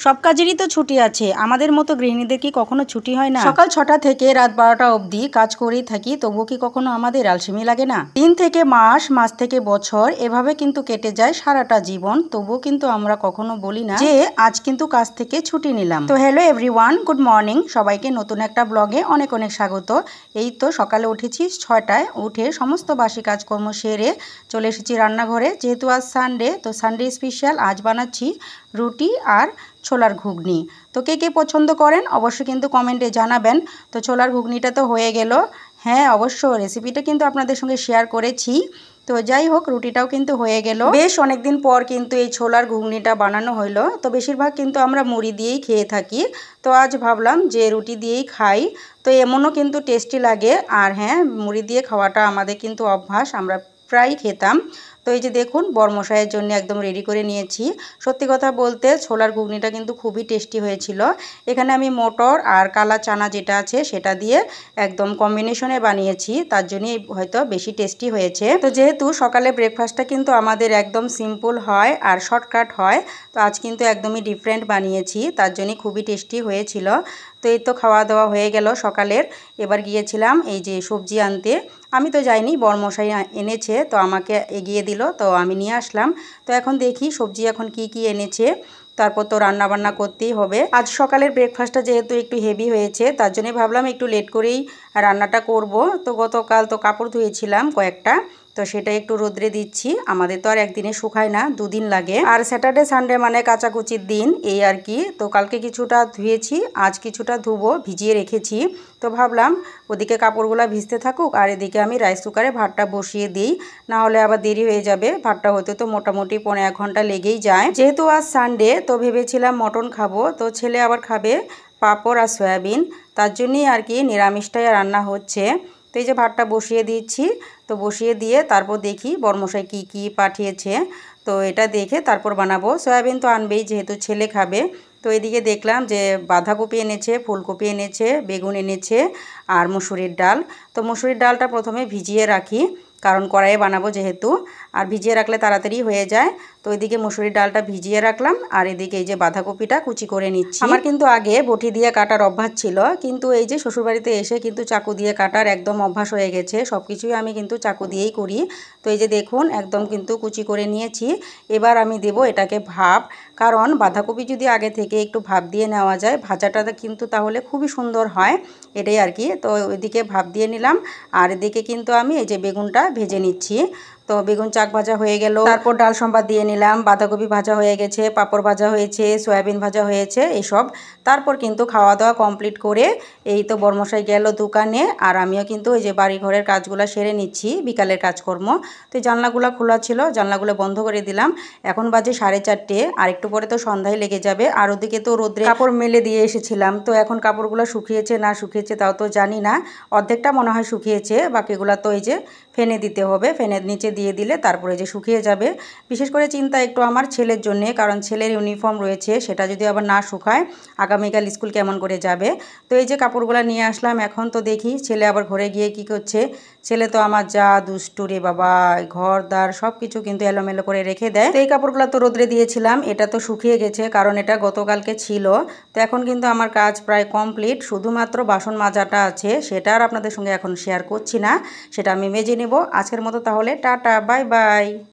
সব কাজেরই তো ছুটি আছে, আমাদের মতো গৃহিণীদের কি কখনো ছুটি হয় না? সকাল 6টা থেকে রাত 12টা অবধি কাজ করেই থাকি, তবুও কি কখনো আমাদের আলসেমি লাগে না? দিন থেকে মাস, মাস থেকে বছর, এভাবে কিন্তু কেটে যায় সারাটা জীবন, তবুও কিন্তু আমরা কখনো বলি না যে আজ কিন্তু কাজ থেকে ছুটি নিলাম। তো হ্যালো এভরিওয়ান, গুড মর্নিং, সবাইকে নতুন একটা ব্লগে অনেক অনেক স্বাগত। এই তো সকালে উঠেছি 6টায়, উঠে সমস্ত বাসি কাজকর্ম সেরে চলে এসেছি রান্নাঘরে। যেহেতু আজ সানডে, তো সানডে স্পেশাল আজ বানাচ্ছি রুটি আর ছোলার ঘুগনি। তো কে কে পছন্দ করেন অবশ্যই কিন্তু কমেন্টে জানাবেন। তো ছোলার ঘুগনিটা তো হয়ে গেল, হ্যাঁ অবশ্য রেসিপিটা কিন্তু আপনাদের সঙ্গে শেয়ার করেছি। তো যাই হোক, রুটিটাও কিন্তু হয়ে গেল। বেশ অনেকদিন পর কিন্তু এই ছোলার ঘুগনিটা বানানো হলো। তো বেশিরভাগ কিন্তু আমরা মুড়ি দিয়েই খেয়ে থাকি, তো আজ ভাবলাম যে রুটি দিয়েই খাই। তো এমনও কিন্তু টেস্টি লাগে। আর হ্যাঁ, মুড়ি দিয়ে খাওয়াটা আমাদের কিন্তু অভ্যাস, আমরা প্রায় খেতাম। তো এই যে দেখুন, বরমশাইয়ের জন্য একদম রেডি করে নিয়েছি। সত্যি কথা বলতে ছোলার ঘুগনিটা কিন্তু খুবই টেস্টি হয়েছিল। এখানে আমি মটর আর কালা চানা যেটা আছে সেটা দিয়ে একদম কম্বিনেশনে বানিয়েছি, তার জন্যই হয়তো বেশি টেস্টি হয়েছে। তো যেহেতু সকালে ব্রেকফাস্টটা কিন্তু আমাদের একদম সিম্পল হয় আর শর্টকাট হয়, তো আজ কিন্তু একদমই ডিফারেন্ট বানিয়েছি, তার জন্যই খুবই টেস্টি হয়েছিল। তো এই তো খাওয়া দাওয়া হয়ে গেল সকালের। এবার গিয়েছিলাম এই যে সবজি আনতে। আমি তো যাইনি, বরমশাই এনেছে, তো আমাকে এগিয়ে দিল, তো আমি নিয়ে আসলাম। তো এখন দেখি সবজি এখন কি কি এনেছে, তারপর তো রান্না বান্না করতেই হবে। আজ সকালের ব্রেকফাস্টটা যেহেতু একটু হেভি হয়েছে, তার জন্যই ভাবলাম একটু লেট করেই রান্নাটা করব। তো গতকাল তো কাপড় ধুয়েছিলাম কয়েকটা, তো সেটা একটু রোদ্রে দিচ্ছি। আমাদের তো আর একদিনে শুকায় না, দুদিন লাগে। আর স্যাটারডে সানডে মানে কাচাকুচির দিন, এই আর কি। তো কালকে কিছুটা ধুয়েছি, আজ কিছুটা ধুবো, ভিজিয়ে রেখেছি। তো ভাবলাম ওদিকে কাপড়গুলো ভিজতে থাকুক আর এদিকে আমি রাইস কুকারে ভাতটা বসিয়ে দিই, না হলে আবার দেরি হয়ে যাবে। ভাতটা হতে তো মোটামুটি 1.5 ঘন্টা লেগেই যায়। যেহেতু আজ সানডে, তো ভেবেছিলাম মটন খাবো, তো ছেলে আবার খাবে পাঁপড় আর সয়াবিন, তার জন্যই আর কি নিরামিষটাই রান্না হচ্ছে। তো এই যে ভাতটা বসিয়ে দিচ্ছি, তো বসিয়ে দিয়ে তারপর দেখি বরমশাই কি কি পাঠিয়েছে, তো এটা দেখে তারপর বানাবো। সয়াবিন তো আনবেই, যেহেতু ছেলে খাবে। তো এদিকে দেখলাম যে বাঁধাকপি এনেছে, ফুলকপি এনেছে, বেগুন এনেছে আর মসুরির ডাল। তো মসুরির ডালটা প্রথমে ভিজিয়ে রাখি, কারণ কড়াইয়ে বানাবো যেহেতু, আর ভিজিয়ে রাখলে তাড়াতাড়ি হয়ে যায়। তো এদিকে মসুরির ডালটা ভিজিয়ে রাখলাম, আর এদিকে এই যে বাঁধাকপিটা কুচি করে নিচ্ছি। আমার কিন্তু আগে বটি দিয়ে কাটার অভ্যাস ছিল, কিন্তু এই যে শ্বশুরবাড়িতে এসে কিন্তু চাকু দিয়ে কাটার একদম অভ্যাস হয়ে গেছে। সব কিছুই আমি কিন্তু চাকু দিয়েই করি। তো এই যে দেখুন, একদম কিন্তু কুচি করে নিয়েছি। এবার আমি দেব এটাকে ভাপ, কারণ বাঁধাকপি যদি আগে থেকে একটু ভাপ দিয়ে নেওয়া যায়, ভাজাটা কিন্তু তাহলে খুবই সুন্দর হয়, এটাই আর কি। তো ওইদিকে ভাপ দিয়ে নিলাম, আর এদিকে কিন্তু আমি এই যে বেগুনটা ভেজে নিচ্ছি। তো বেগুন চাক ভাজা হয়ে গেল, তারপর ডাল সম্বাদ দিয়ে নিলাম, বাঁধাকপি ভাজা হয়ে গেছে, পাঁপড় ভাজা হয়েছে, সয়াবিন ভাজা হয়েছে, এসব। তারপর কিন্তু খাওয়া দাওয়া কমপ্লিট করে এই তো বরমশাই গেল দোকানে, আর আমিও কিন্তু ওই যে বাড়ি ঘরের কাজগুলো সেরে নিচ্ছি, বিকালের কাজকর্ম। তো জানলাগুলো খোলা ছিল, জানলাগুলো বন্ধ করে দিলাম। এখন বাজে 4:30, আর একটু পরে তো সন্ধ্যায় লেগে যাবে। আর ওদিকে তো রোদ্রে কাপড় মেলে দিয়ে এসেছিলাম, তো এখন কাপড়গুলো শুকিয়েছে না শুকিয়েছে তাও তো জানি না। অর্ধেকটা মনে হয় শুকিয়েছে, বাকিগুলো তো এই যে ফেনে দিতে হবে, ফেনের নিচে দিয়ে দিলে তারপরে যে শুকিয়ে যাবে। বিশেষ করে চিন্তা একটু আমার ছেলের জন্যে, কারণ ছেলের ইউনিফর্ম রয়েছে, সেটা যদি আবার না শুকায় আগামীকাল স্কুল কেমন করে যাবে। তো এই যে কাপড়গুলো নিয়ে আসলাম, এখন তো দেখি ছেলে আবার ঘরে গিয়ে কি করছে। ছেলে তো আমার যা দুষ্টু রে বাবা, ঘর দ্বার সব কিছু কিন্তু এলোমেলো করে রেখে দেয়। তো এই কাপড়গুলো তো রোদ্রে দিয়েছিলাম, এটা তো শুকিয়ে গেছে, কারণ এটা গতকালকে ছিল। তো এখন কিন্তু আমার কাজ প্রায় কমপ্লিট, শুধুমাত্র বাসন মাজাটা আছে, সেটা আর আপনাদের সঙ্গে এখন শেয়ার করছি না, সেটা আমি মেজে নেব। আজকের মতো তাহলে টাটা, বাই বাই।